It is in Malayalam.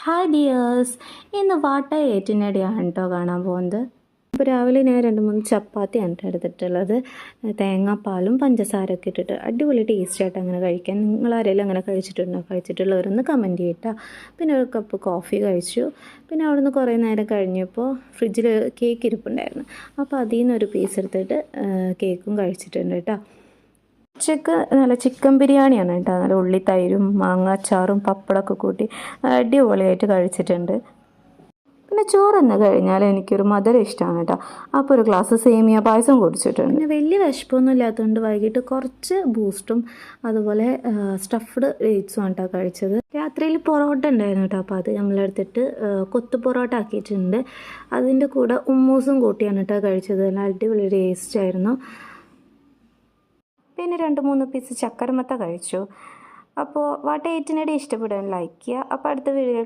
ഹായ് ഡിയേഴ്സ്, ഇന്ന് വാട്ട ഏറ്റിനടിയാണ് കേട്ടോ കാണാൻ പോകുന്നത്. അപ്പോൾ രാവിലെ ഞാൻ 2-3 ചപ്പാത്തിയാണ് കേട്ടോ എടുത്തിട്ടുള്ളത്. തേങ്ങാപ്പാലും പഞ്ചസാരയൊക്കെ ഇട്ടിട്ട് അടിപൊളി ടേസ്റ്റായിട്ട് അങ്ങനെ കഴിക്കാൻ. നിങ്ങളാരെങ്കിലും അങ്ങനെ കഴിച്ചിട്ടുണ്ടോ? കഴിച്ചിട്ടുള്ളവരൊന്ന് കമൻറ്റ് ചെയ്യട്ടോ. പിന്നെ ഒരു കപ്പ് കോഫി കഴിച്ചു. പിന്നെ അവിടെ നിന്ന് കുറേ നേരം കഴിഞ്ഞപ്പോൾ ഫ്രിഡ്ജിൽ കേക്ക് ഇരിപ്പുണ്ടായിരുന്നു. അപ്പോൾ അതിൽ നിന്നൊരു പീസ് എടുത്തിട്ട് കേക്കും കഴിച്ചിട്ടുണ്ട് കേട്ടോ. ഉച്ചക്ക് നല്ല ചിക്കൻ ബിരിയാണിയാണ് കേട്ടോ. നല്ല ഉള്ളിത്തൈരും മാങ്ങാച്ചാറും പപ്പടമൊക്കെ കൂട്ടി അടിപൊളിയായിട്ട് കഴിച്ചിട്ടുണ്ട്. പിന്നെ ചോറെന്ന് കഴിഞ്ഞാൽ എനിക്കൊരു മധുരം ഇഷ്ടമാണ് കേട്ടോ. അപ്പോൾ ഒരു ഗ്ലാസ് സേമിയ പായസം കുടിച്ചിട്ടുണ്ട്. പിന്നെ വലിയ വിശപ്പൊന്നും ഇല്ലാത്തതുകൊണ്ട് വൈകിട്ട് കുറച്ച് ബൂസ്റ്റും അതുപോലെ സ്റ്റഫ്ഡ് ഡേറ്റ്സും കേട്ടോ കഴിച്ചത്. രാത്രിയിൽ പൊറോട്ട ഉണ്ടായിരുന്നു കേട്ടോ. അപ്പോൾ അത് നമ്മളെടുത്തിട്ട് കൊത്തു പൊറോട്ട ആക്കിയിട്ടുണ്ട്. അതിൻ്റെ കൂടെ ഉമ്മൂസും കൂട്ടിയാണ് കേട്ടോ കഴിച്ചത്. നല്ല അടിപൊളി ടേസ്റ്റായിരുന്നു. പിന്നെ 2-3 പീസ് ചക്കരമത്ത കഴിച്ചു. അപ്പോൾ വാട്ട ഏറ്റിനടി ഇഷ്ടപ്പെടാൻ ലൈക്ക് ചെയ്യുക. അപ്പോൾ അടുത്ത വീഡിയോ